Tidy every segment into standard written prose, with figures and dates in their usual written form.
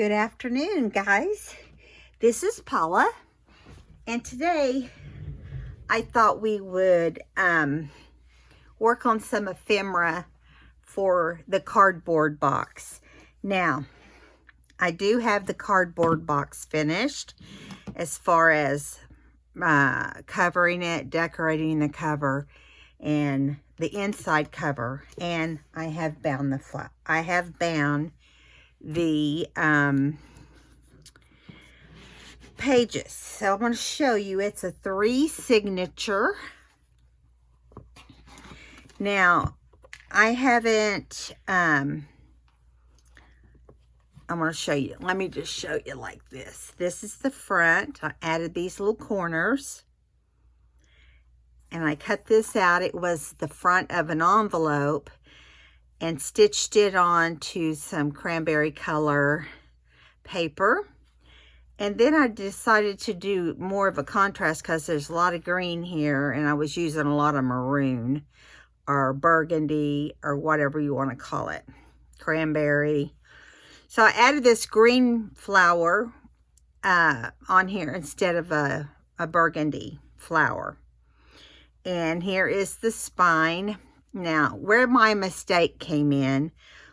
Good afternoon, guys. This is Paula, and today I thought we would work on some ephemera for the cardboard box. Now, I do have the cardboard box finished as far as covering it, decorating the cover, and the inside cover, and I have bound the pages. So I'm going to show you. It's a 3 signature. Now, I haven't, I'm going to show you. Let me just show you like this. This is the front. I added these little corners. And I cut this out. It was the front of an envelope. And stitched it on to some cranberry color paper. And then I decided to do more of a contrast because there's a lot of green here, and I was using a lot of maroon or burgundy or whatever you want to call it, cranberry. So I added this green flower on here instead of a burgundy flower. And here is the spine. Now, where my mistake came in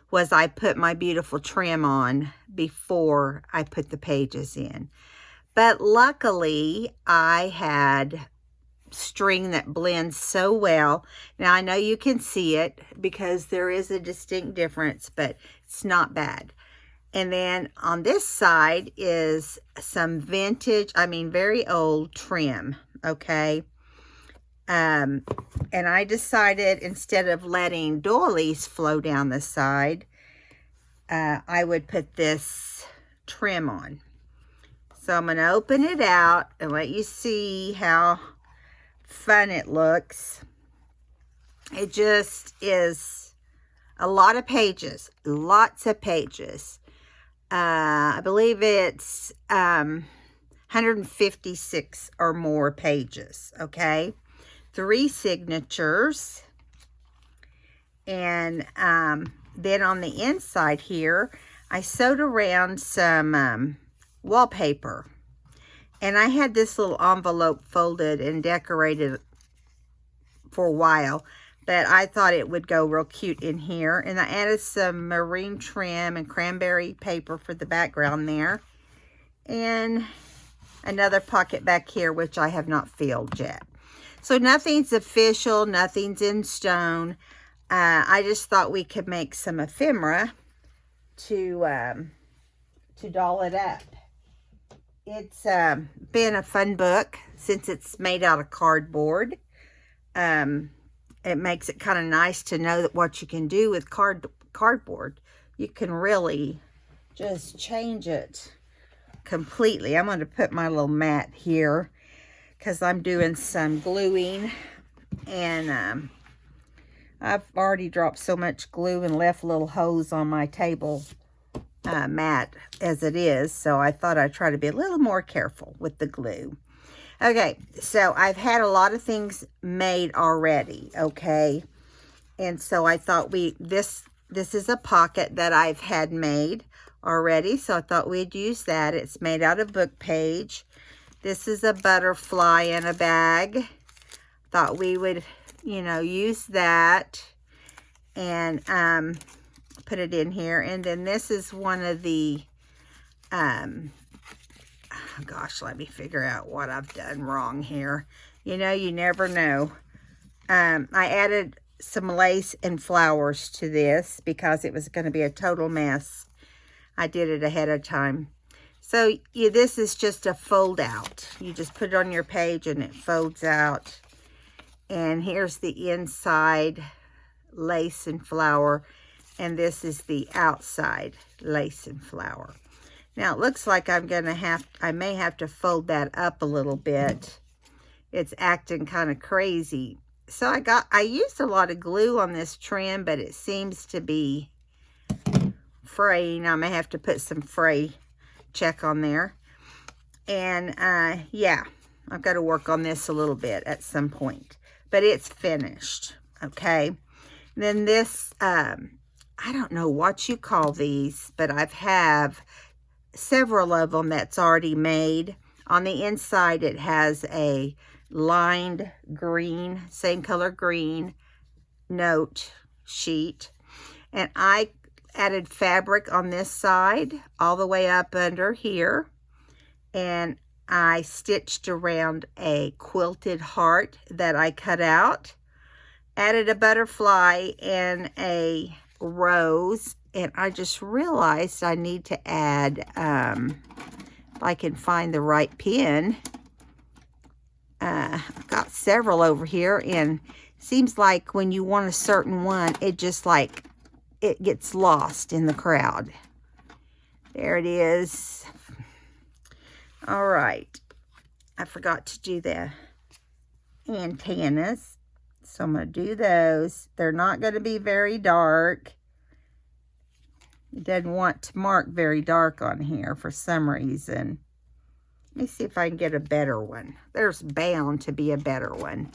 was I put my beautiful trim on before I put the pages in. But luckily, I had string that blends so well. Now, I know you can see it because there is a distinct difference, but it's not bad. And then on this side is some vintage, very old trim, okay? And I decided instead of letting doilies flow down the side, I would put this trim on. So I'm going to open it out and let you see how fun it looks. It just is a lot of pages, lots of pages. I believe it's 156 or more pages, okay? 3 signatures, and then on the inside here I sewed around some wallpaper, and I had this little envelope folded and decorated for a while, but I thought it would go real cute in here, and I added some marine trim and cranberry paper for the background there, and another pocket back here which I have not filled yet. So nothing's official, nothing's in stone. I just thought we could make some ephemera to doll it up. It's been a fun book since it's made out of cardboard. It makes it kind of nice to know that what you can do with cardboard. You can really just change it completely. I'm going to put my little mat here because I'm doing some gluing, and I've already dropped so much glue and left little holes on my table mat as it is, so I thought I'd try to be a little more careful with the glue. Okay, so I've had a lot of things made already, okay, and so I thought this is a pocket that I've had made already, so I thought we'd use that. It's made out of book page. This is a butterfly in a bag. Thought we would, use that and put it in here. And then this is one of the, gosh, let me figure out what I've done wrong here. You never know. I added some lace and flowers to this because it was going to be a total mess. I did it ahead of time. So this is just a fold out. You just put it on your page and it folds out. And here's the inside lace and flower. And this is the outside lace and flower. Now it looks like I may have to fold that up a little bit. It's acting kind of crazy. So I used a lot of glue on this trim, but it seems to be fraying. I may have to put some fray check on there. And yeah, I've got to work on this a little bit at some point, but it's finished. Okay, and then this I don't know what you call these, but I have several of them that's already made. On the inside, it has a lined green, same color green note sheet. And I added fabric on this side all the way up under here. And I stitched around a quilted heart that I cut out. Added a butterfly and a rose. And I just realized I need to add, if I can find the right pin. I've got several over here, and seems like when you want a certain one, it just like, it gets lost in the crowd. There it is. All right. I forgot to do the antennas. So I'm going to do those. They're not going to be very dark. It doesn't want to mark very dark on here for some reason. Let me see if I can get a better one. There's bound to be a better one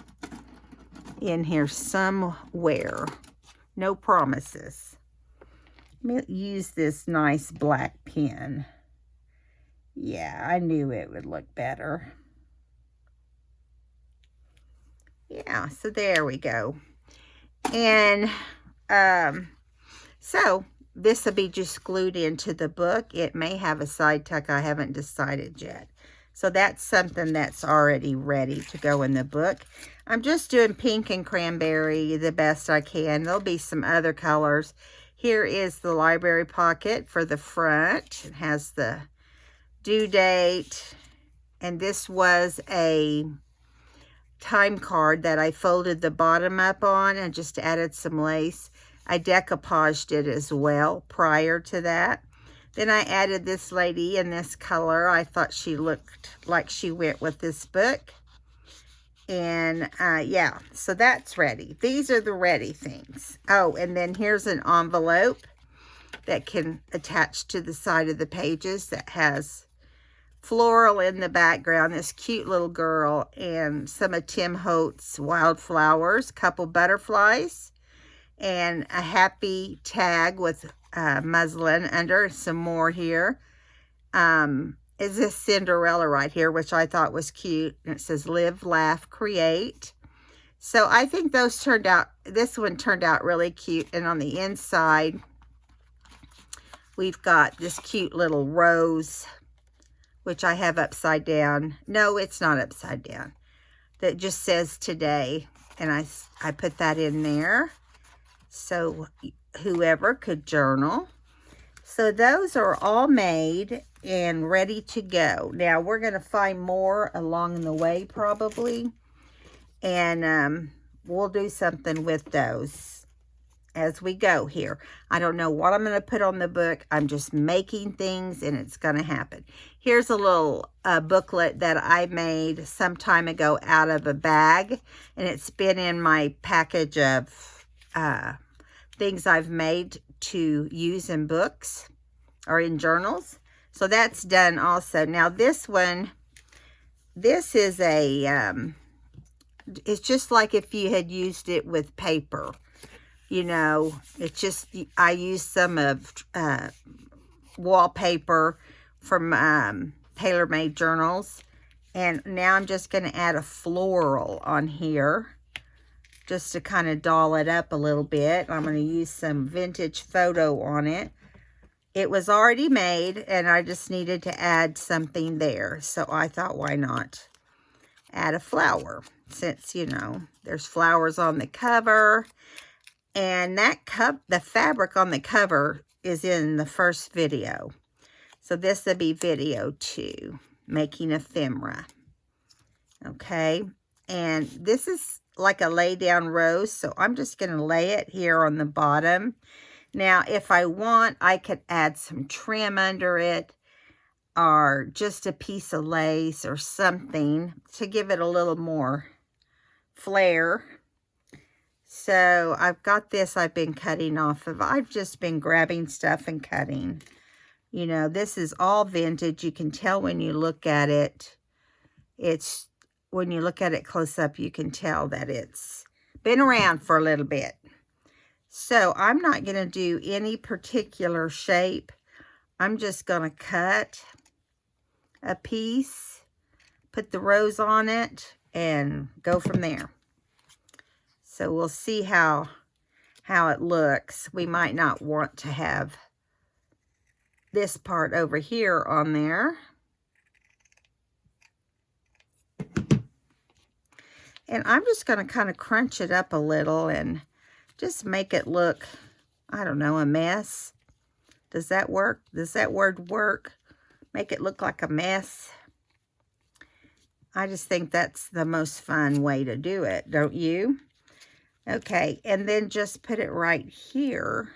in here somewhere. No promises. Let me use this nice black pen. Yeah, I knew it would look better. Yeah, so there we go. And so this will be just glued into the book. It may have a side tuck. I haven't decided yet. So that's something that's already ready to go in the book. I'm just doing pink and cranberry the best I can. There'll be some other colors. Here is the library pocket for the front. It has the due date. And this was a time card that I folded the bottom up on and just added some lace. I decoupaged it as well prior to that. Then I added this lady in this color. I thought she looked like she went with this book. And yeah, so that's ready. These are the ready things. Oh, and then here's an envelope that can attach to the side of the pages that has floral in the background. This cute little girl and some of Tim Holtz's wildflowers, couple butterflies, and a happy tag with muslin under. Some more here. Is this Cinderella right here, which I thought was cute. And it says live, laugh, create. So I think those turned out, this one turned out really cute. And on the inside, we've got this cute little rose, which I have upside down. No, it's not upside down. That just says today. And I put that in there, so whoever could journal. So those are all made and ready to go. Now we're going to find more along the way probably. And we'll do something with those as we go here. I don't know what I'm going to put on the book. I'm just making things and it's going to happen. Here's a little booklet that I made some time ago out of a bag. And it's been in my package of things I've made to use in books or in journals. So that's done also. Now this one, this is a, it's just like if you had used it with paper. You know, it's just, I used some of wallpaper from Tailor-Made Journals. And now I'm just going to add a floral on here, just to kind of doll it up a little bit. I'm going to use some vintage photo on it. It was already made, and I just needed to add something there. So I thought, why not add a flower? Since, you know, there's flowers on the cover. And that the fabric on the cover is in the first video. So this will be video 2, making ephemera. Okay. And this is like a lay down rose. So I'm just going to lay it here on the bottom. Now, if I want, I could add some trim under it, or just a piece of lace or something to give it a little more flair. So I've got this I've been cutting off of. I've just been grabbing stuff and cutting. You know, this is all vintage. You can tell when you look at it. It's, when you look at it close up, you can tell that it's been around for a little bit. So I'm not going to do any particular shape I'm just going to cut a piece, put the rose on it, and go from there. So we'll see how it looks. We might not want to have this part over here on there. And I'm just going to kind of crunch it up a little and just make it look, I don't know, a mess. Does that work? Does that word work? Make it look like a mess. I just think that's the most fun way to do it, don't you? Okay, and then just put it right here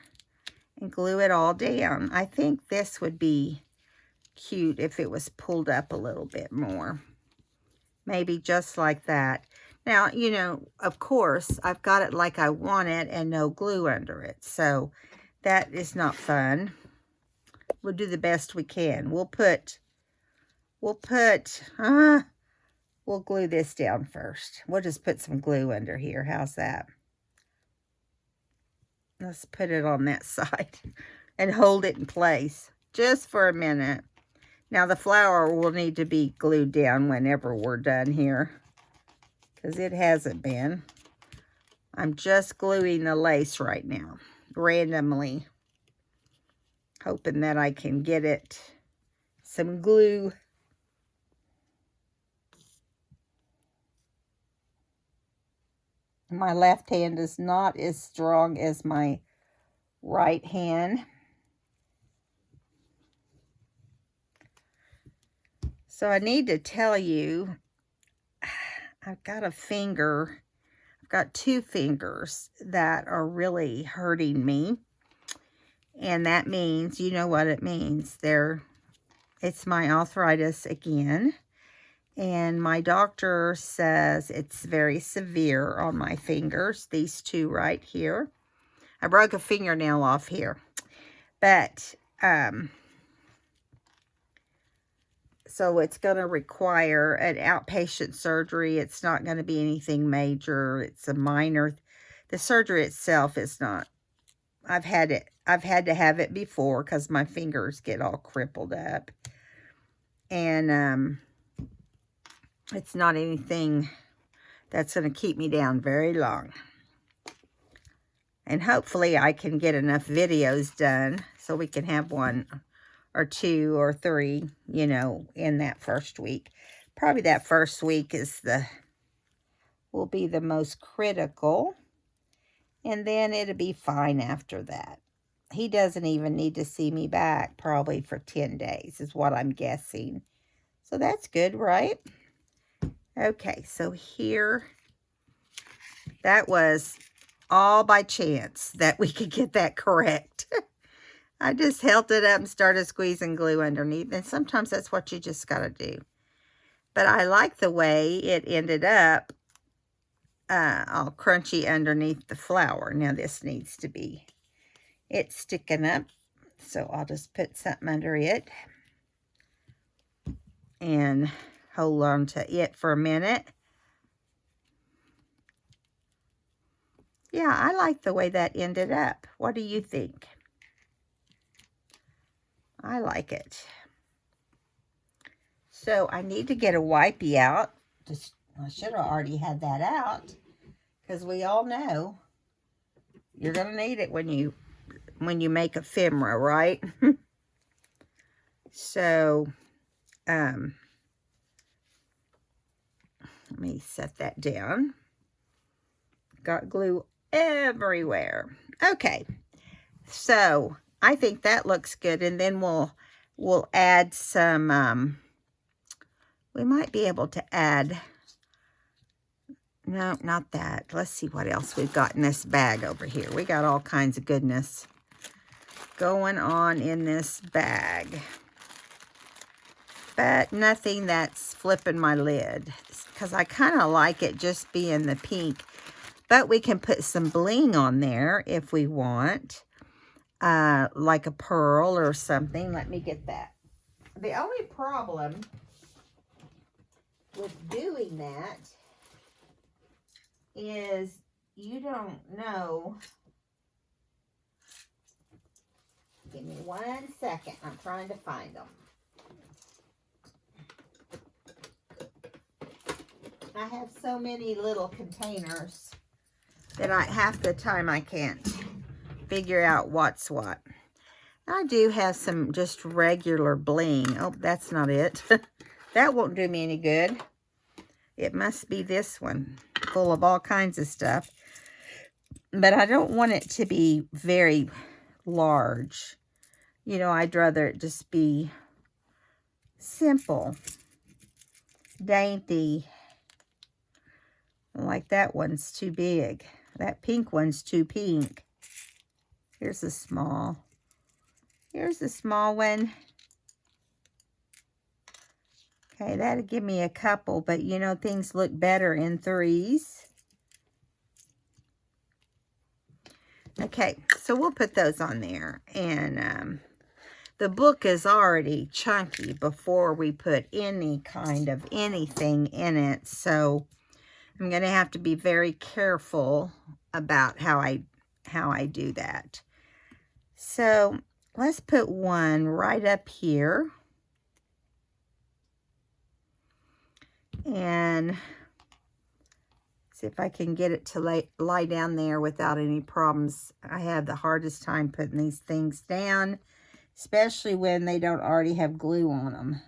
and glue it all down. I think this would be cute if it was pulled up a little bit more. Maybe just like that. Now, you know, of course, I've got it like I want it and no glue under it. So that is not fun. We'll do the best we can. We'll glue this down first. We'll just put some glue under here. How's that? Let's put it on that side and hold it in place just for a minute. Now the flower will need to be glued down whenever we're done here, because it hasn't been. I'm just gluing the lace right now, randomly, hoping that I can get it some glue. My left hand is not as strong as my right hand. So I need to tell you, I've got two fingers that are really hurting me. And that means, you know what it means. It's my arthritis again. And my doctor says it's very severe on my fingers, these two right here. I broke a fingernail off here. But, so it's going to require an outpatient surgery. It's not going to be anything major. It's a minor. The surgery itself is not. I've had to have it before because my fingers get all crippled up. And, it's not anything that's going to keep me down very long. And hopefully I can get enough videos done so we can have 1 or 2 or 3, you know, in that first week. Probably that first week will be the most critical. And then it'll be fine after that. He doesn't even need to see me back probably for 10 days is what I'm guessing. So that's good, right? Okay, so here, that was all by chance that we could get that correct. I just held it up and started squeezing glue underneath, and sometimes that's what you just got to do. But I like the way it ended up all crunchy underneath the flower. Now this needs to be, it's sticking up, so I'll just put something under it and hold on to it for a minute. Yeah, I like the way that ended up. What do you think? I like it. So I need to get a wipey out. I should have already had that out, because we all know you're going to need it when you make ephemera, right? So, let me set that down. Got glue everywhere. Okay, so I think that looks good, and then we'll add some. We might be able to add. No, not that. Let's see what else we've got in this bag over here. We got all kinds of goodness going on in this bag, but nothing that's flipping my lid, because I kind of like it just being the pink. But we can put some bling on there if we want, like a pearl or something. Let me get that. The only problem with doing that is you don't know. Give me 1 second. I'm trying to find them. I have so many little containers that half the time I can't figure out what's what. I do have some just regular bling. Oh, that's not it. That won't do me any good. It must be this one, full of all kinds of stuff. But I don't want it to be very large. You know, I'd rather it just be simple, dainty. Like that one's too big. That pink one's too pink. Here's a small. Here's the small one. Okay, that'll give me a couple, but you know, things look better in 3s. Okay, so we'll put those on there. And the book is already chunky before we put any kind of anything in it. So I'm going to have to be very careful about how I do that. So let's put one right up here. And see if I can get it to lie down there without any problems. I have the hardest time putting these things down, especially when they don't already have glue on them.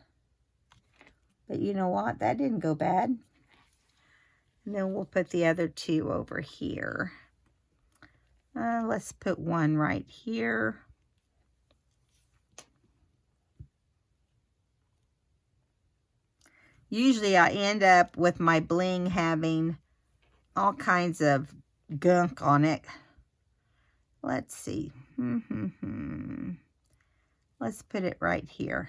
But you know what? That didn't go bad. And then we'll put the other 2 over here. Let's put one right here. Usually I end up with my bling having all kinds of gunk on it. Let's see. Let's put it right here.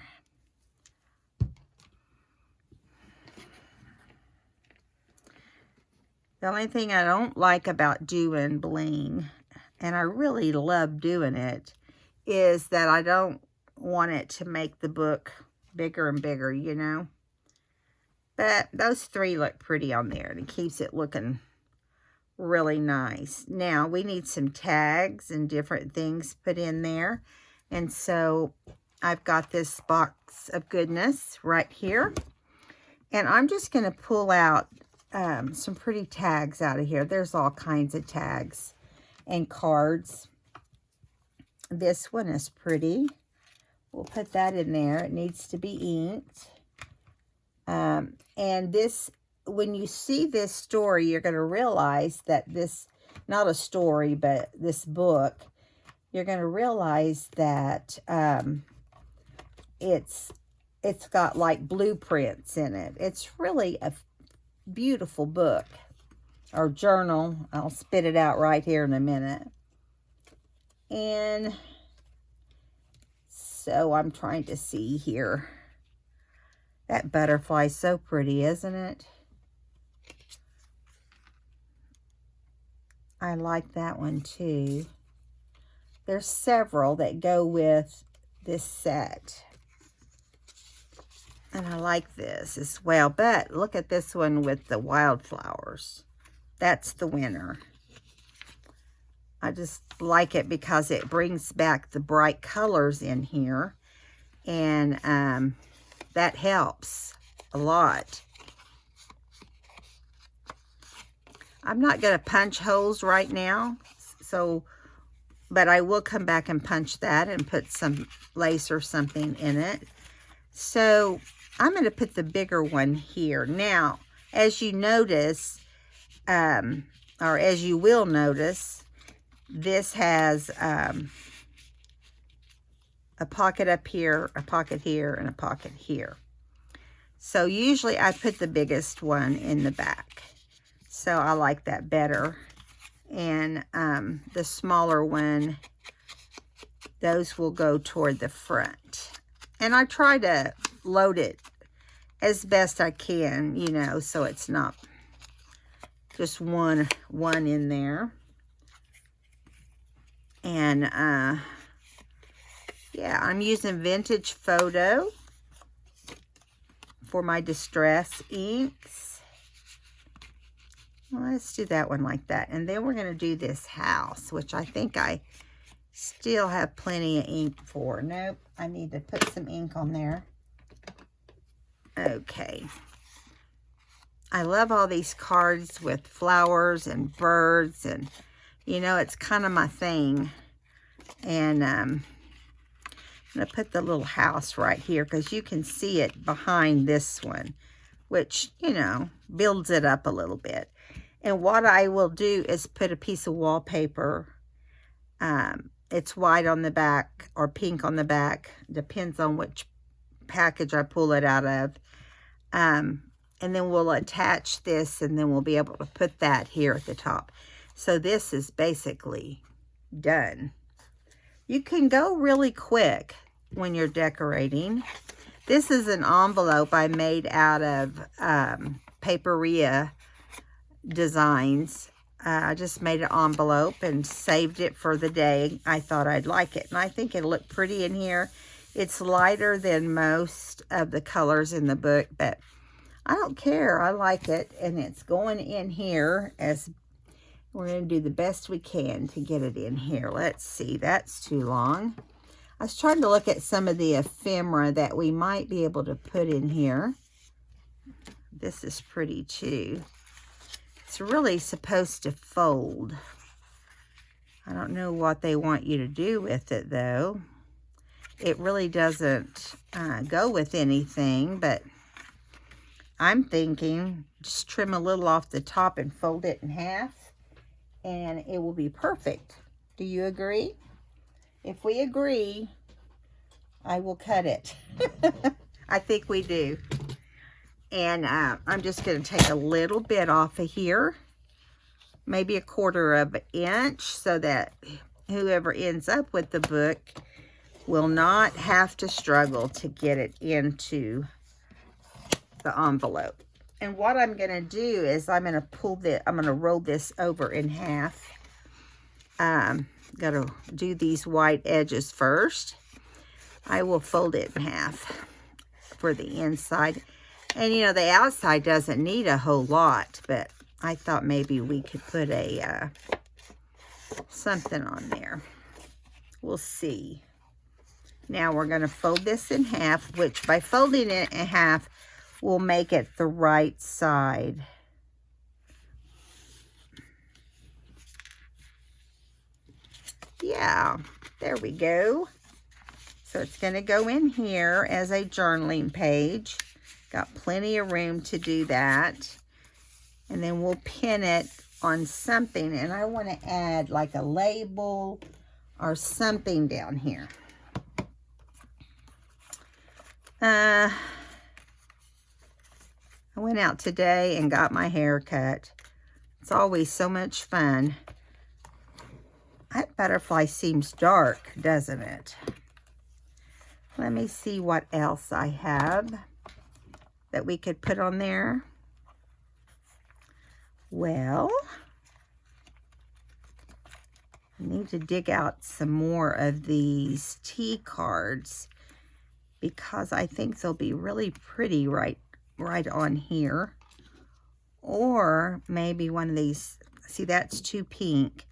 The only thing I don't like about doing bling, and I really love doing it, is that I don't want it to make the book bigger and bigger, you know. But those 3 look pretty on there, and it keeps it looking really nice. Now, we need some tags and different things put in there. And so, I've got this box of goodness right here. And I'm just going to pull out some pretty tags out of here. There's all kinds of tags and cards. This one is pretty. We'll put that in there. It needs to be inked. And this, when you see this story, you're going to realize that this, not a story, but this book, you're going to realize that it's got like blueprints in it. It's really a beautiful book or journal. I'll spit it out right here in a minute. And so I'm trying to see here. That butterfly's so pretty, isn't it? I like that one too. There's several that go with this set. And I like this as well. But look at this one with the wildflowers. That's the winner. I just like it because it brings back the bright colors in here. And that helps a lot. I'm not going to punch holes right now. But I will come back and punch that and put some lace or something in it. So I'm going to put the bigger one here. Now, as you notice, or as you will notice, this has a pocket up here, a pocket here, and a pocket here. So usually I put the biggest one in the back. So I like that better. And the smaller one, those will go toward the front. And I try to load it as best I can, you know, so it's not just one in there. And yeah, I'm using Vintage Photo for my distress inks. Well, let's do that one like that. And then we're going to do this house, which I think I Still have plenty of ink for. Nope, I need to put some ink on there. Okay. I love all these cards with flowers and birds, and you know, it's kind of my thing. And I'm going to put the little house right here because you can see it behind this one, which, you know, builds it up a little bit. And what I will do is put a piece of wallpaper. It's white on the back or pink on the back. Depends on which package I pull it out of. And then we'll attach this, and then we'll be able to put that here at the top. So this is basically done. You can go really quick when you're decorating. This is an envelope I made out of Paperia Designs. I just made an envelope and saved it for the day. I thought I'd like it, and I think it'll look pretty in here. It's lighter than most of the colors in the book, but I don't care. I like it, and it's going in here. As we're going to do the best we can to get it in here. Let's see. That's too long. I was trying to look at some of the ephemera that we might be able to put in here. This is pretty too. It's really supposed to fold. I don't know what they want you to do with it, though. It really doesn't go with anything, but I'm thinking just trim a little off the top and fold it in half, and it will be perfect. Do you agree? If we agree, I will cut it. I think we do. And I'm just going to take a little bit off of here, maybe 1/4 of an inch, so that whoever ends up with the book will not have to struggle to get it into the envelope. And what I'm going to do is I'm going to roll this over in half. Got to do these white edges first. I will fold it in half for the inside. And, you know, the outside doesn't need a whole lot, but I thought maybe we could put a something on there. We'll see. Now we're going to fold this in half, which by folding it in half will make it the right side. Yeah, there we go. So it's going to go in here as a journaling page. Got plenty of room to do that. And then we'll pin it on something. And I want to add like a label or something down here. I went out today and got my hair cut. It's always so much fun. That butterfly seems dark, doesn't it? Let me see what else I have that we could put on there. Well, I need to dig out some more of these tea cards because I think they'll be really pretty right on here. Or maybe one of these, see, that's too pink.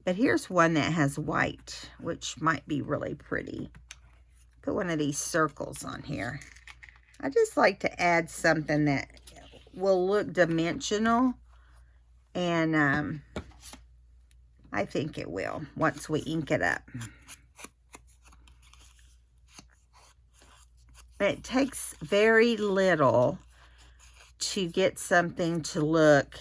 But here's one that has white, which might be really pretty. Put one of these circles on here. I just like to add something that will look dimensional, and I think it will once we ink it up. It takes very little to get something to look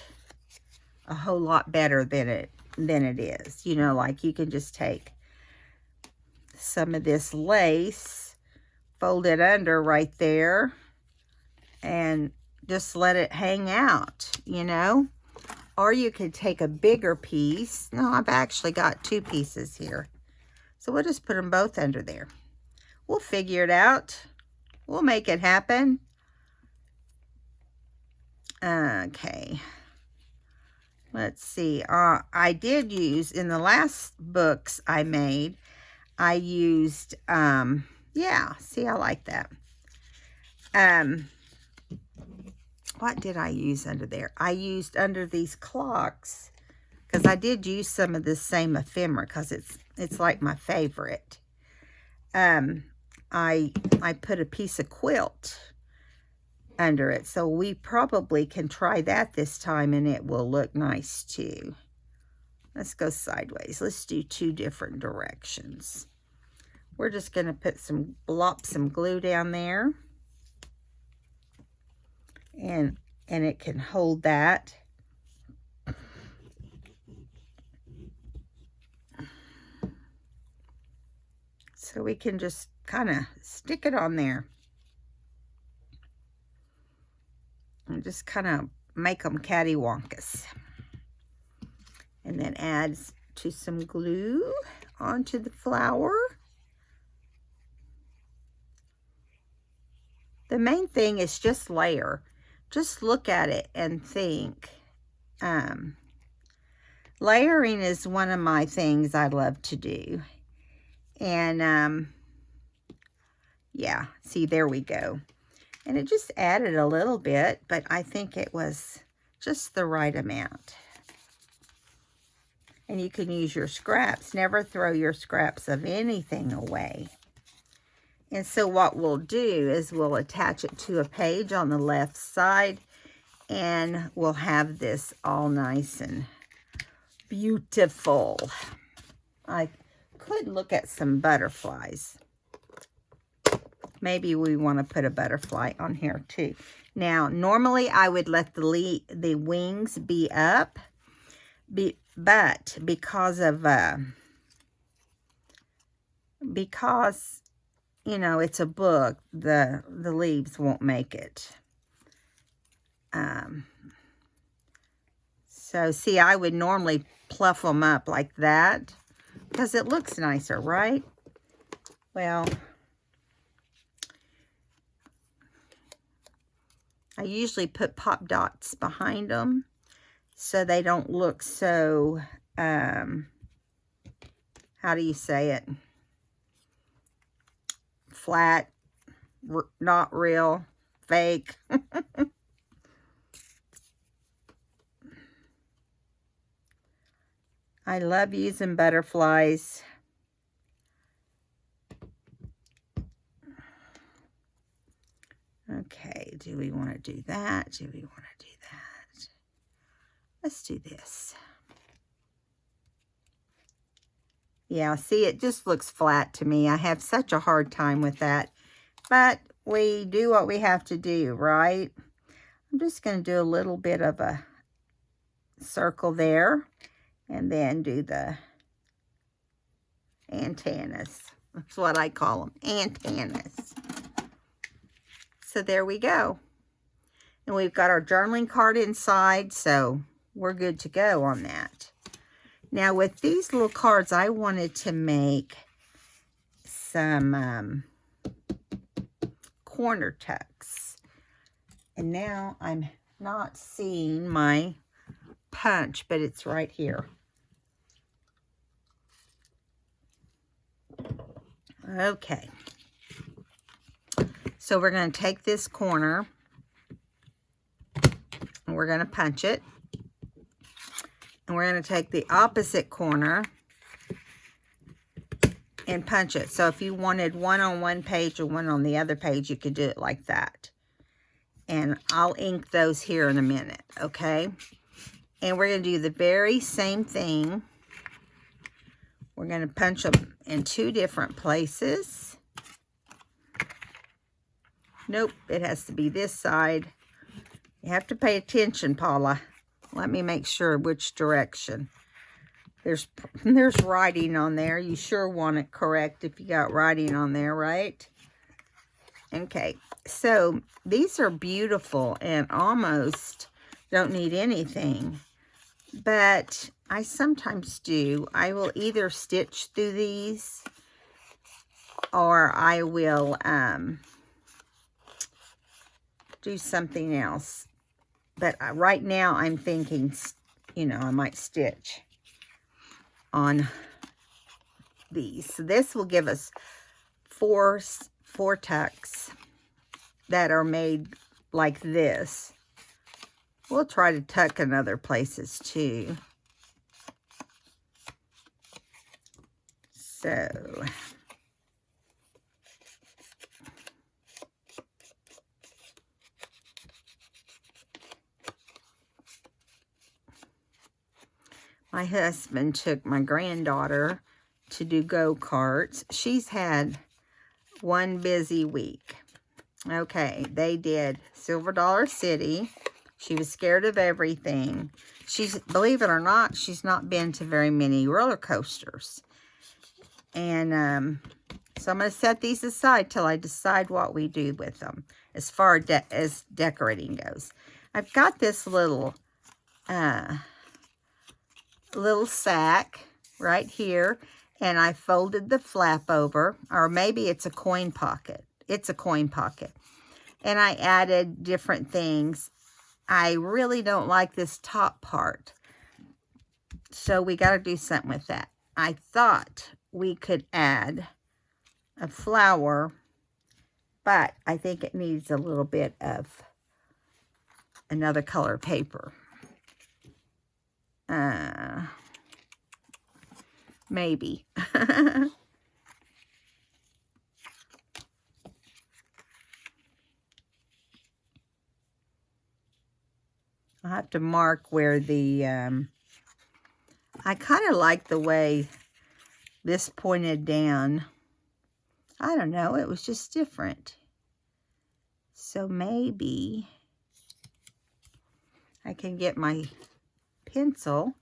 a whole lot better than it is. You know, like you can just take some of this lace, fold it under right there, and just let it hang out, you know. Or you could take a bigger piece. No, I've actually got 2 pieces here. So we'll just put them both under there. We'll figure it out. We'll make it happen. Okay. Let's see. I did use, in the last books I made, I used, yeah, see, I like that. What did I use under there? I used under these clocks. because I did use some of this same ephemera because it's like my favorite. I put a piece of quilt under it, so we probably can try that this time and it will look nice too. Let's go sideways. Let's do 2 different directions. We're just going to put blop some glue down there, and it can hold that. So we can just kind of stick it on there and just kind of make them cattywampus. And then add to some glue onto the flower. The main thing is just layer. Just look at it and think. Layering is one of my things I love to do. And yeah, see, there we go. And it just added a little bit, but I think it was just the right amount. And you can use your scraps. Never throw your scraps of anything away. And so what we'll do is we'll attach it to a page on the left side, and we'll have this all nice and beautiful. I could look at some butterflies. Maybe we want to put a butterfly on here too. Now, normally I would let the wings be up, but because of you know, it's a book, the leaves won't make it. So see, I would normally pluff them up like that because it looks nicer, right? Well, I usually put pop dots behind them so they don't look so, how do you say it? Flat, not real, fake. I love using butterflies. Okay, do we want to do that? Do we want to do that? Let's do this. Yeah, see, it just looks flat to me. I have such a hard time with that. But we do what we have to do, right? I'm just going to do a little bit of a circle there. And then do the antennas. That's what I call them, antennas. So there we go. And we've got our journaling card inside, so we're good to go on that. Now with these little cards, I wanted to make some corner tucks. And now I'm not seeing my punch, but it's right here. Okay. So we're going to take this corner and we're going to punch it. And we're going to take the opposite corner and punch it. So if you wanted one on one page or one on the other page, you could do it like that. And I'll ink those here in a minute, okay? And we're going to do the very same thing. We're going to punch them in 2 different places. Nope, it has to be this side. You have to pay attention, Paula. Let me make sure which direction. There's writing on there. You sure want it correct if you got writing on there, right? Okay, so these are beautiful and almost don't need anything. But I sometimes do. I will either stitch through these or I will do something else. But right now I'm thinking, you know, I might stitch on these. So this will give us four tucks that are made like this. We'll try to tuck in other places too. So my husband took my granddaughter to do go-karts. She's had one busy week. Okay, they did Silver Dollar City. She was scared of everything. She's, believe it or not, she's not been to very many roller coasters. And so I'm going to set these aside till I decide what we do with them as far as decorating goes. I've got this little sack right here, and I folded the flap over, or maybe it's a coin pocket. It's a coin pocket. And I added different things. I really don't like this top part, so we got to do something with that. I thought we could add a flower, but I think it needs a little bit of another color paper. Maybe. I'll have to mark where the, I kind of like the way this pointed down. I don't know, it was just different. So maybe I can get my pencil,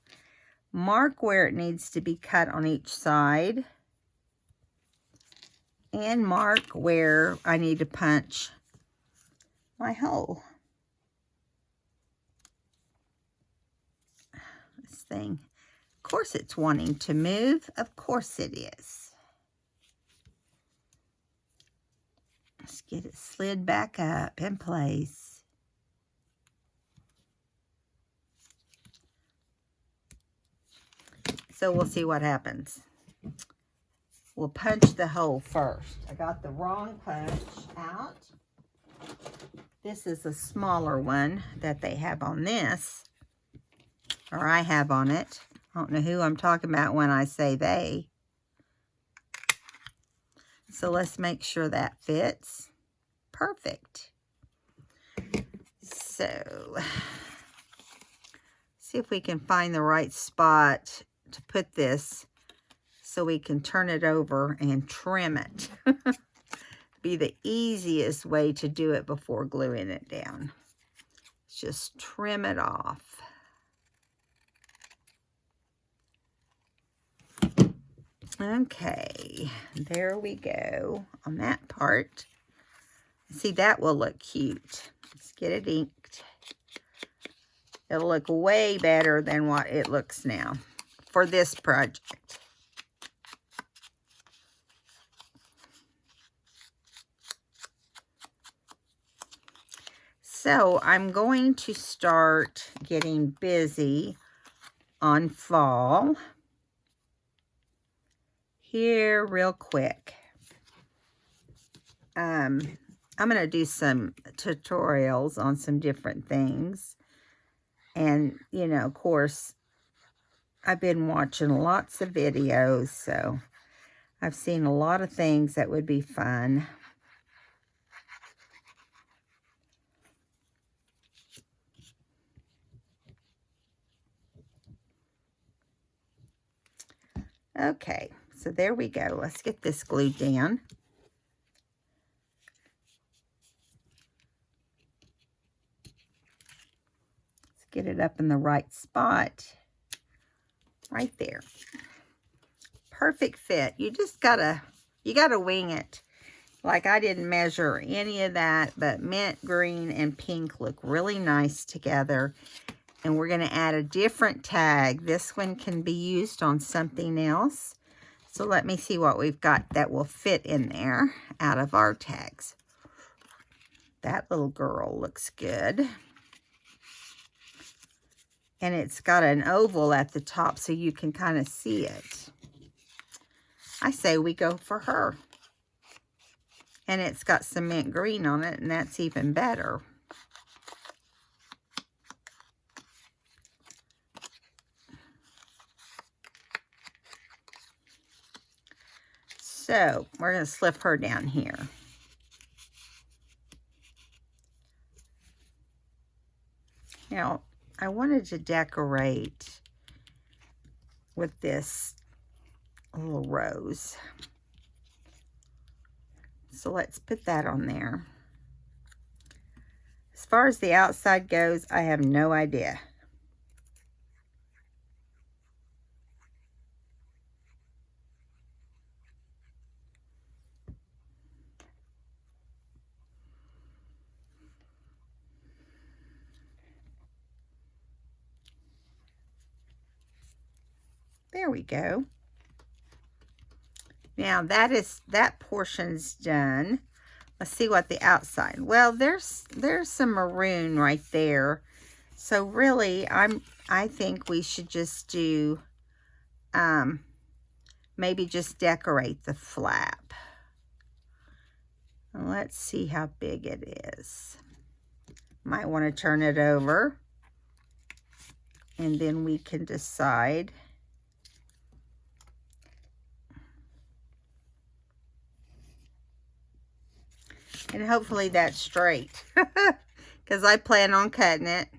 mark where it needs to be cut on each side, and mark where I need to punch my hole. This thing, of course it's wanting to move. Of course it is. Let's get it slid back up in place. So we'll see what happens. We'll punch the hole first. I got the wrong punch out. This is a smaller one that they have on this, or I have on it. I don't know who I'm talking about when I say they. So let's make sure that fits. Perfect. So, see if we can find the right spot to put this so we can turn it over and trim it. Be the easiest way to do it before gluing it down. Just trim it off. Okay, there we go on that part. See, that will look cute. Let's get it inked. It'll look way better than what it looks now for this project. So I'm going to start getting busy on fall here real quick. I'm going to do some tutorials on some different things. And, you know, of course, I've been watching lots of videos, so I've seen a lot of things that would be fun. Okay, so there we go. Let's get this glued down. Let's get it up in the right spot. Right there. Perfect fit. You just gotta wing it. Like, I didn't measure any of that, but mint green and pink look really nice together. And we're going to add a different tag. This one can be used on something else. So let me see what we've got that will fit in there out of our tags. That little girl looks good. And it's got an oval at the top so you can kind of see it. I say we go for her. And it's got some mint green on it, and that's even better. So we're going to slip her down here. Now, I wanted to decorate with this little rose. So let's put that on there. As far as the outside goes, I have no idea. There we go. Now that portion's done. Let's see what the outside. Well, there's some maroon right there. So really, I think we should just do maybe just decorate the flap. Let's see how big it is. Might want to turn it over, and then we can decide. And hopefully that's straight, because I plan on cutting it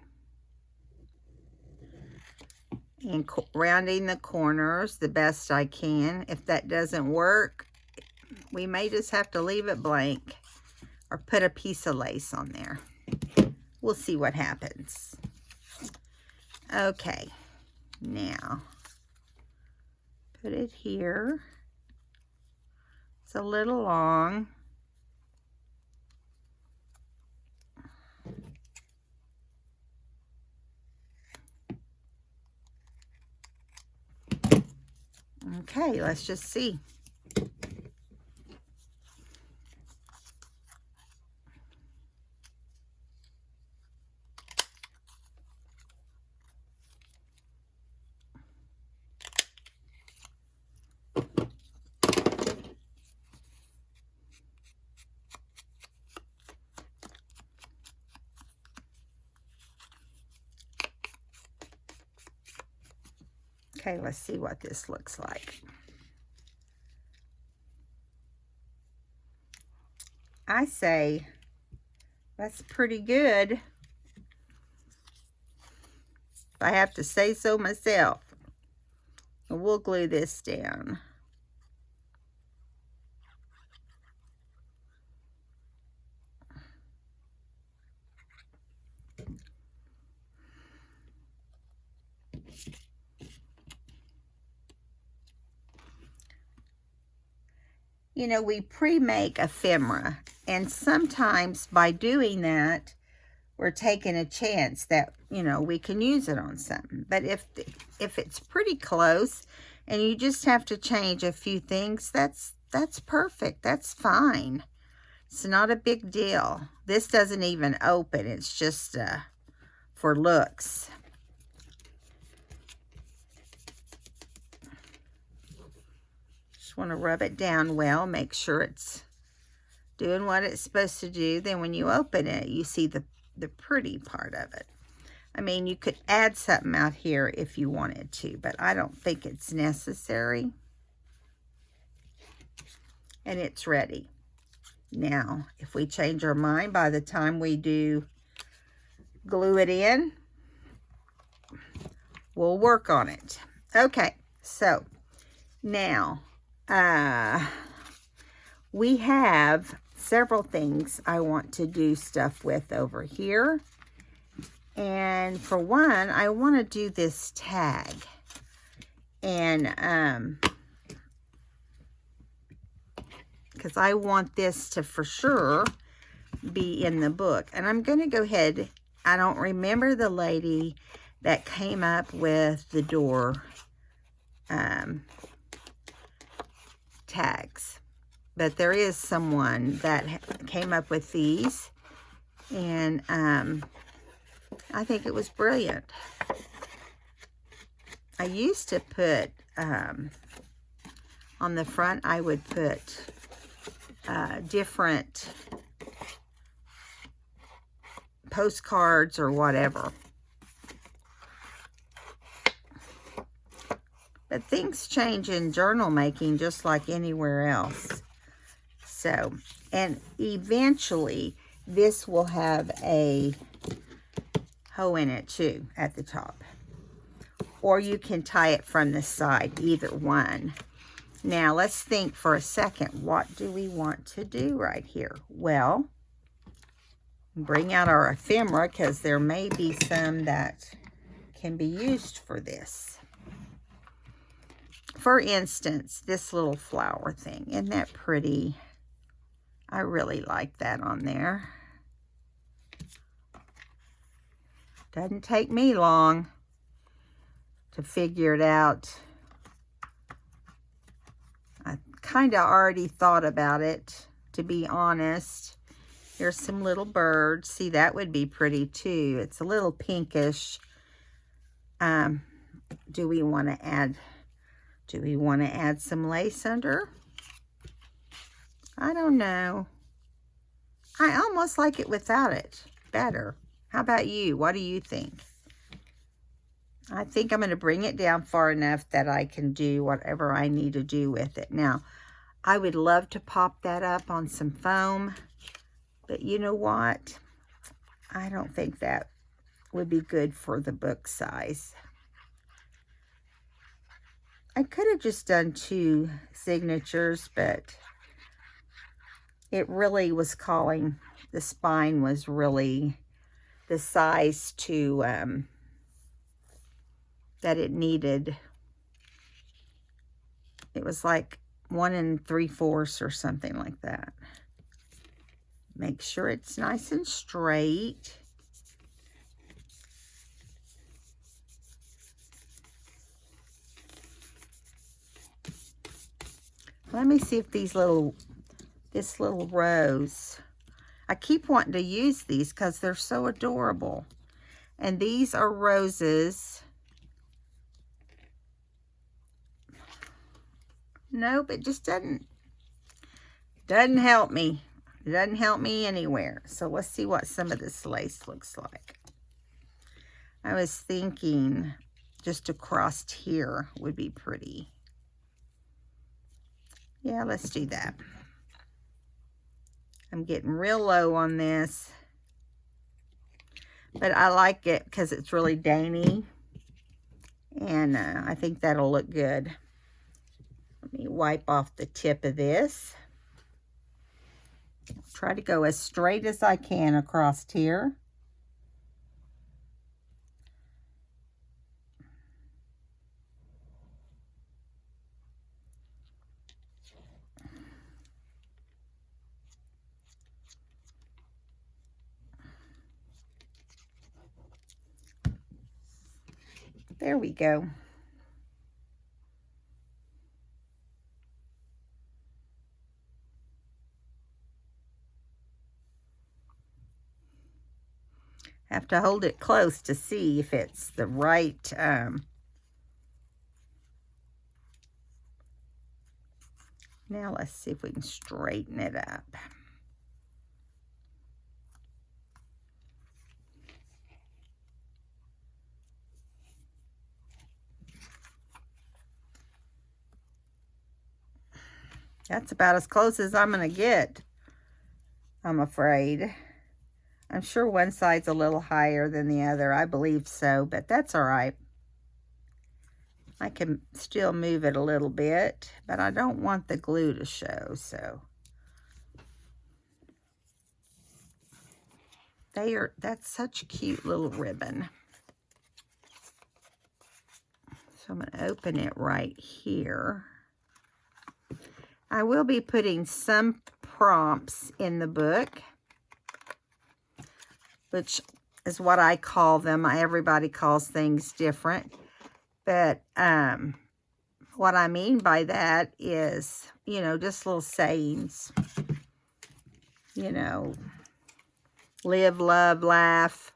and rounding the corners the best I can. If that doesn't work, we may just have to leave it blank or put a piece of lace on there. We'll see what happens. Okay, now put it here. It's a little long. Okay, let's just see. Okay, let's see what this looks like. I say that's pretty good, if I have to say so myself. And we'll glue this down. You know, we pre-make ephemera, and sometimes by doing that, we're taking a chance that, you know, we can use it on something. But if it's pretty close and you just have to change a few things, that's perfect. That's fine. It's not a big deal. This doesn't even open. It's just for looks. Want to rub it down well, make sure it's doing what it's supposed to do. Then when you open it, you see the pretty part of it. I mean, you could add something out here if you wanted to, but I don't think it's necessary. And it's ready. Now, if we change our mind by the time we do glue it in, we'll work on it. Okay, so now we have several things I want to do stuff with over here. And for one, I want to do this tag. And because I want this to for sure be in the book. And I'm going to go ahead. I don't remember the lady that came up with the door tags, but there is someone that came up with these, and I think it was brilliant. I used to put on the front, I would put different postcards or whatever. But things change in journal making just like anywhere else. So, and eventually this will have a hoe in it too at the top. Or you can tie it from the side, either one. Now, let's think for a second. What do we want to do right here? Well, bring out our ephemera because there may be some that can be used for this. For instance, this little flower thing. Isn't that pretty? I really like that on there. Doesn't take me long to figure it out. I kind of already thought about it, to be honest. Here's some little birds. See, that would be pretty too. It's a little pinkish. Do we want to add some lace under? I don't know. I almost like it without it better. How about you? What do you think? I think I'm going to bring it down far enough that I can do whatever I need to do with it. Now, I would love to pop that up on some foam, but you know what? I don't think that would be good for the book size. I could have just done 2 signatures, but it really was calling, the spine was really the size to, that it needed. It was like 1 3/4 or something like that. Make sure it's nice and straight. Let me see if this little rose, I keep wanting to use these because they're so adorable. And these are roses. Nope, it just doesn't help me. It doesn't help me anywhere. So let's see what some of this lace looks like. I was thinking just across here would be pretty. Yeah, let's do that. I'm getting real low on this, but I like it because it's really dainty, and I think that'll look good. Let me wipe off the tip of this. Try to go as straight as I can across here. There we go. Have to hold it close to see if it's the right now let's see if we can straighten it up. That's about as close as I'm going to get, I'm afraid. I'm sure one side's a little higher than the other. I believe so, but that's all right. I can still move it a little bit, but I don't want the glue to show, so. That's such a cute little ribbon. So I'm going to open it right here. I will be putting some prompts in the book, which is what I call them. Everybody calls things different. But what I mean by that is, you know, just little sayings. You know, live, love, laugh,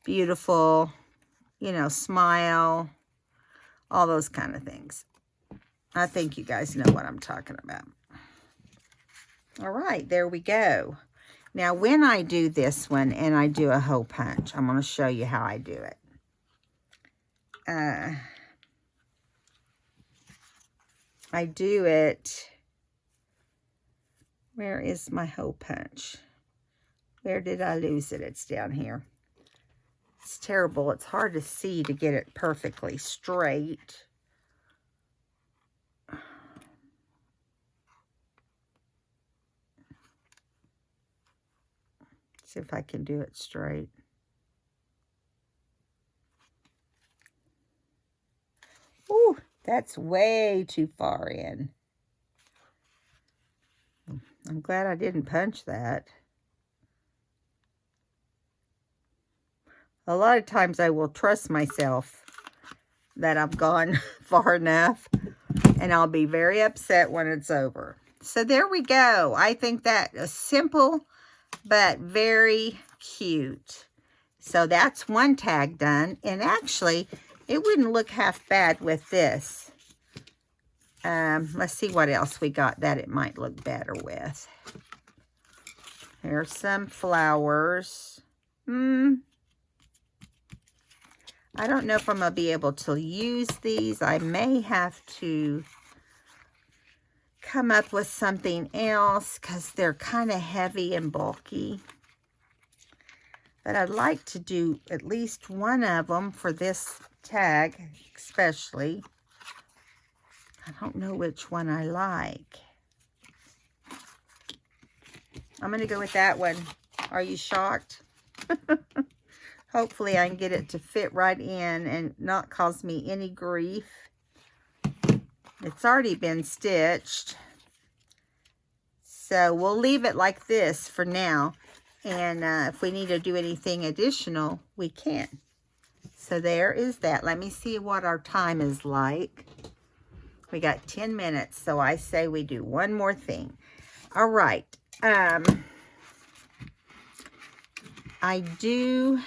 beautiful, you know, smile, all those kind of things. I think you guys know what I'm talking about. All right, there we go. Now, when I do this one and I do a hole punch, I'm going to show you how I do it. I do it. Where is my hole punch? Where did I lose it? It's down here. It's terrible. It's hard to see to get it perfectly straight. See if I can do it straight. Ooh, that's way too far in. I'm glad I didn't punch that. A lot of times I will trust myself that I've gone far enough, and I'll be very upset when it's over. So there we go. I think that is simple, but very cute. So that's one tag done. And actually, it wouldn't look half bad with this. Let's see what else we got that it might look better with. Here's some flowers. I don't know if I'm going to be able to use these. I may have to come up with something else because they're kind of heavy and bulky. But I'd like to do at least one of them for this tag, especially. I don't know which one I like. I'm going to go with that one. Are you shocked? Hopefully I can get it to fit right in and not cause me any grief. It's already been stitched. So we'll leave it like this for now. And if we need to do anything additional, we can. So there is that. Let me see what our time is like. We got 10 minutes, so I say we do one more thing. All right. I do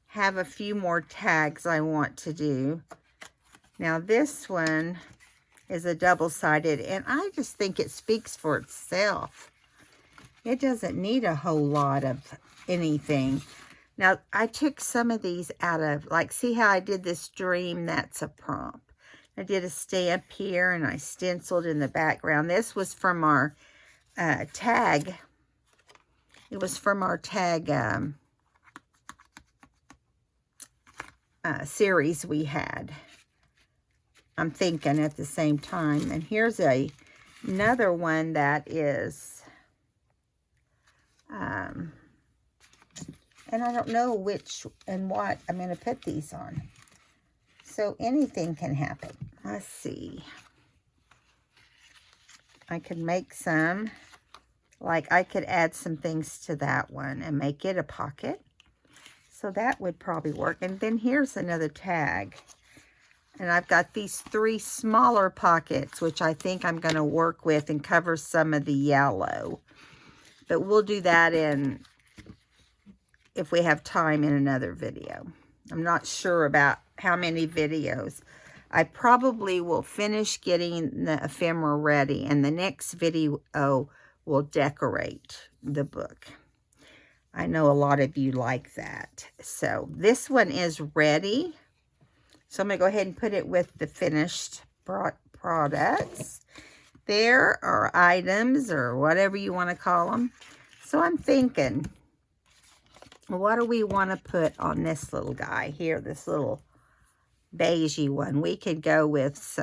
have a few more tags I want to do. Now this one is a double-sided, and I just think it speaks for itself. It doesn't need a whole lot of anything. Now I took some of these out of, like, see how I did this dream? That's a prompt. I did a stamp here and I stenciled in the background. This was from our tag. It was from our tag series we had. I'm thinking at the same time. And here's another one that is, and I don't know which and what I'm going to put these on. So anything can happen. Let's see. I could make some, like I could add some things to that one and make it a pocket. So that would probably work. And then here's another tag. And I've got these 3 smaller pockets, which I think I'm going to work with and cover some of the yellow. But we'll do that in, if we have time, in another video. I'm not sure about how many videos. I probably will finish getting the ephemera ready, and the next video will decorate the book. I know a lot of you like that. So this one is ready. So I'm going to go ahead and put it with the finished products. There are items, or whatever you want to call them. So I'm thinking, what do we want to put on this little guy here, this little beigey one? We could go with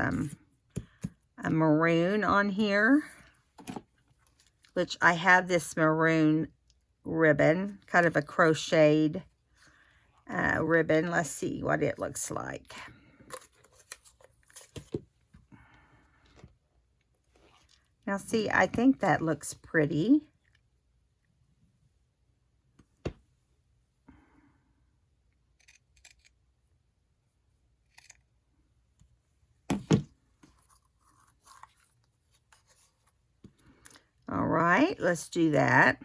a maroon on here, which I have this maroon ribbon, kind of a crocheted ribbon. Let's see what it looks like. Now see, I think that looks pretty. All right, let's do that.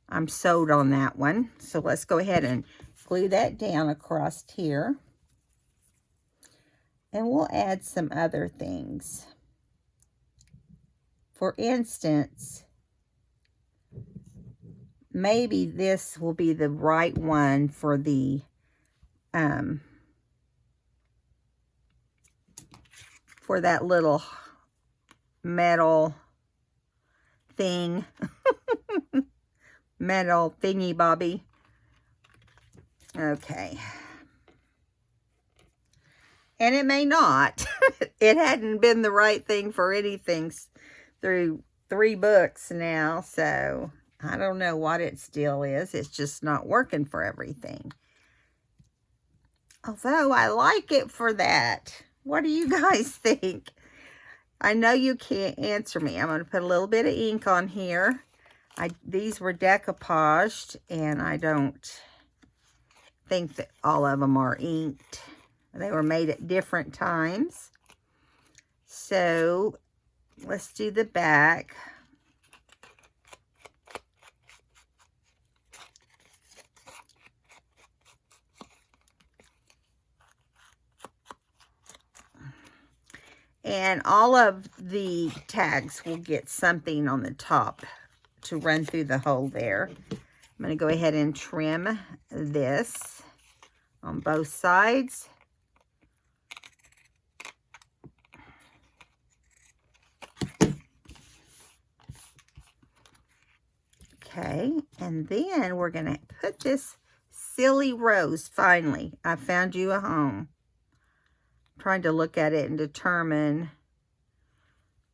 I'm sewed on that one. So let's go ahead and glue that down across here. And we'll add some other things. For instance, maybe this will be the right one for the for that little metal thing. Metal thingy bobby. Okay. And it may not. It hadn't been the right thing for anything through 3 books now. So I don't know what it still is. It's just not working for everything. Although I like it for that. What do you guys think? I know you can't answer me. I'm going to put a little bit of ink on here. These were decoupaged, and I don't think that all of them are inked. They were made at different times. So let's do the back. And all of the tags will get something on the top to run through the hole there. I'm going to go ahead and trim this on both sides. Okay, and then we're going to put this silly rose. Finally, I found you a home. I'm trying to look at it and determine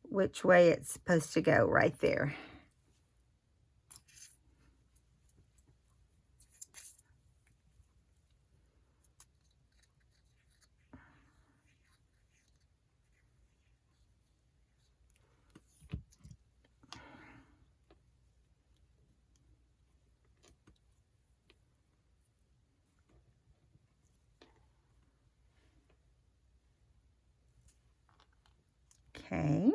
which way it's supposed to go right there. Okay.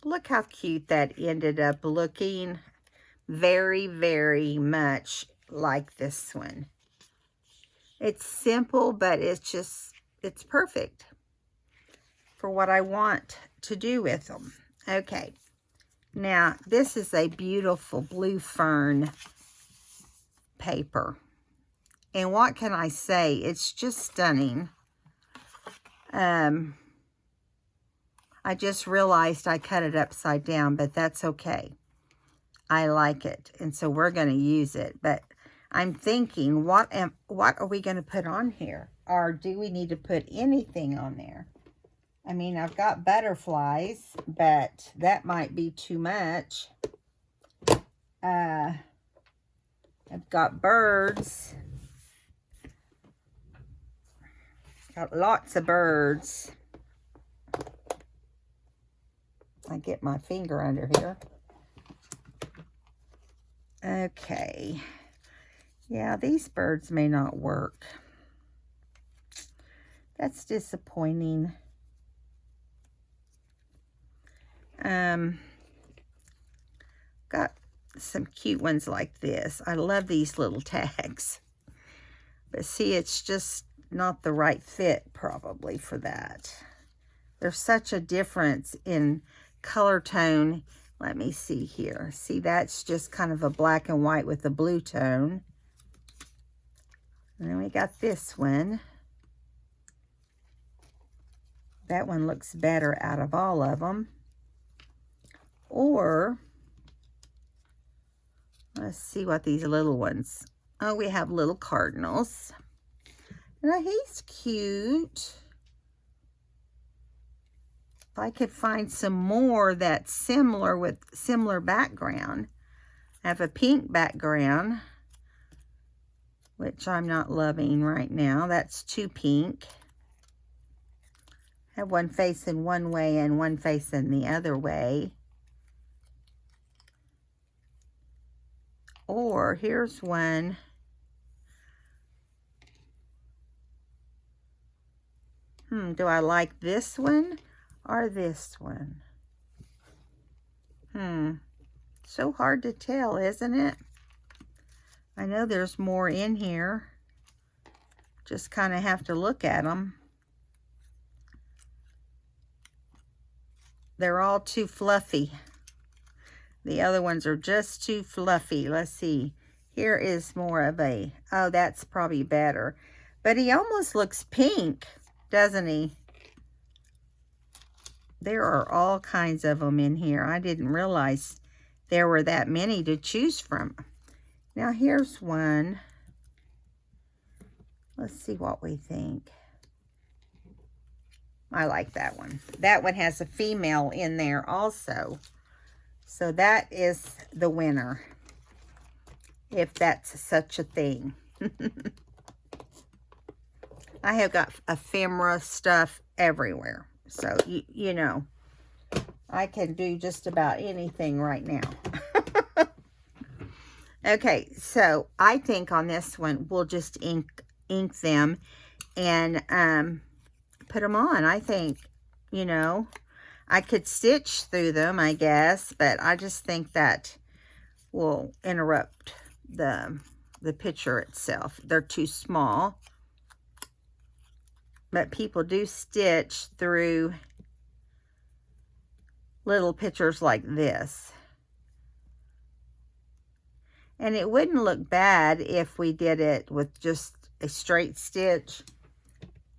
Look how cute that ended up looking. Very, very much like this one. It's simple, but it's perfect for what I want to do with them. Okay. Now, this is a beautiful blue fern paper. And what can I say? It's just stunning. I just realized I cut it upside down, but that's okay. I like it. And so we're going to use it. But I'm thinking, what are we going to put on here? Or do we need to put anything on there? I mean, I've got butterflies, but that might be too much. I've got birds. Got lots of birds. I get my finger under here. Okay. Yeah, these birds may not work. That's disappointing. Got some cute ones like this. I love these little tags. But see, it's just not the right fit probably for that. There's such a difference in color tone. Let me see here. See, that's just kind of a black and white with a blue tone. And then we got this one. That one looks better out of all of them. Or, let's see what these little ones. Oh, we have little cardinals. Now, he's cute. If I could find some more that's similar with similar background. I have a pink background, which I'm not loving right now. That's too pink. I have one facing one way and one facing the other way. Or here's one. Do I like this one or this one? So hard to tell, isn't it? I know there's more in here. Just kind of have to look at them. They're all too fluffy. The other ones are just too fluffy. Let's see. Here is more of a, oh, that's probably better. But he almost looks pink, doesn't he? There are all kinds of them in here. I didn't realize there were that many to choose from. Now here's one. Let's see what we think. I like that one. That one has a female in there also. So that is the winner, if that's such a thing. I have got ephemera stuff everywhere. So, you know, I can do just about anything right now. Okay, so I think on this one, we'll just ink them and put them on. I think, you know, I could stitch through them, I guess, but I just think that will interrupt the picture itself. They're too small. But people do stitch through little pictures like this. And it wouldn't look bad if we did it with just a straight stitch.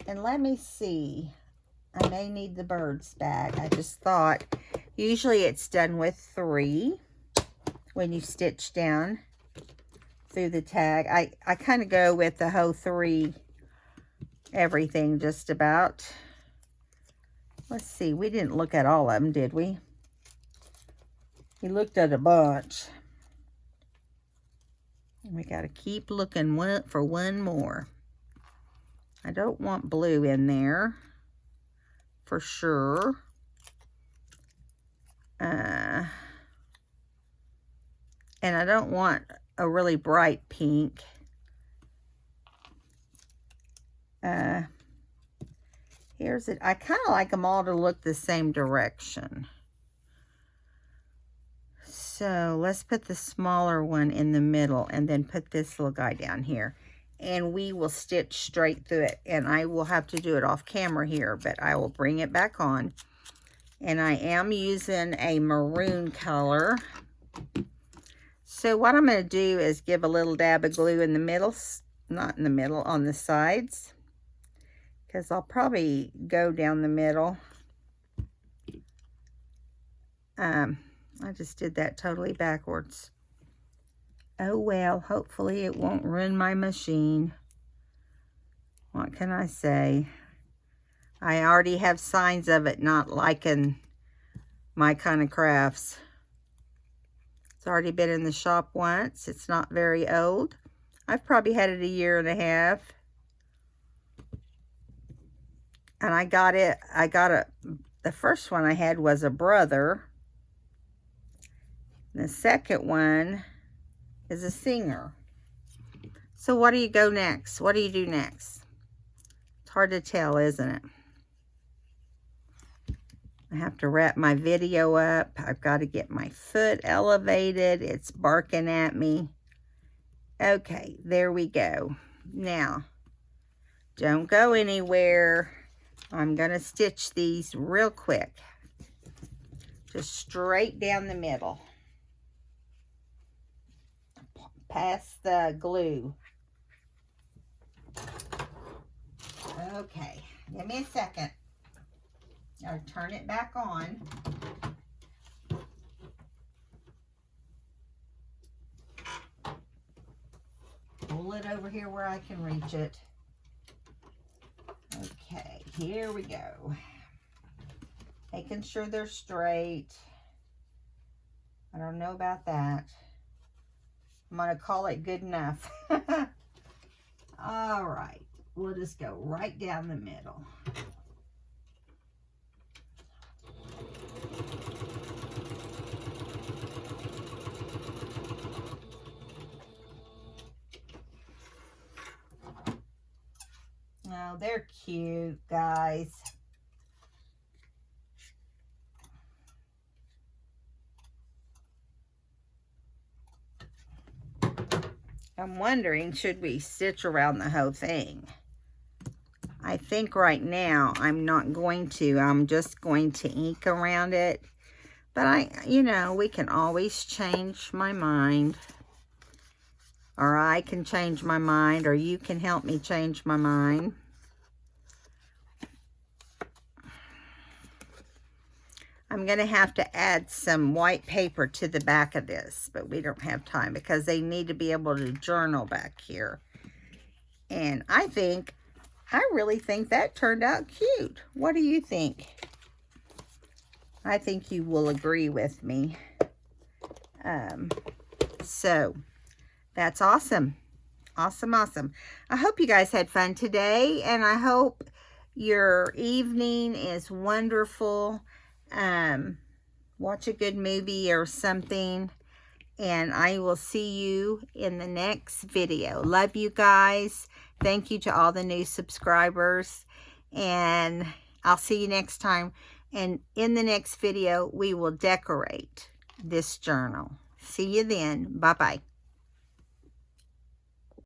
And let me see. I may need the birds back. I just thought, usually it's done with 3 when you stitch down through the tag. I kind of go with the whole 3 everything just about. Let's see, we didn't look at all of them, did we? We looked at a bunch. We got to keep looking for one more. I don't want blue in there for sure. And I don't want a really bright pink. Here's it. I kind of like them all to look the same direction. So let's put the smaller one in the middle and then put this little guy down here. And we will stitch straight through it. And I will have to do it off camera here, but I will bring it back on. And I am using a maroon color. So what I'm going to do is give a little dab of glue in the middle. Not in the middle, on the sides. Because I'll probably go down the middle. I just did that totally backwards. Oh well, hopefully it won't ruin my machine. What can I say? I already have signs of it not liking my kind of crafts. It's already been in the shop once. It's not very old. I've probably had it 1.5 years. And I got it, the first one I had was a brother. The second one is a singer. So what do you go next? What do you do next? It's hard to tell, isn't it? I have to wrap my video up. I've got to get my foot elevated. It's barking at me. Okay, there we go. Now, don't go anywhere. I'm going to stitch these real quick. Just straight down the middle. Past the glue. Okay, give me a second. I'll turn it back on. Pull it over here where I can reach it. Okay, here we go. Making sure they're straight. I don't know about that. I'm going to call it good enough. All right, we'll just go right down the middle. Oh, they're cute, guys. I'm wondering, should we stitch around the whole thing? I think right now I'm not going to. I'm just going to ink around it. But you know, we can always change my mind. Or I can change my mind, or you can help me change my mind. I'm going to have to add some white paper to the back of this, but we don't have time because they need to be able to journal back here. And I really think that turned out cute. What do you think? I think you will agree with me. So, that's awesome. Awesome, awesome. I hope you guys had fun today, and I hope your evening is wonderful. Watch a good movie or something, and I will see you in the next video. Love you guys. Thank you to all the new subscribers, and I'll see you next time. And in the next video, we will decorate this journal. See you then. Bye-bye.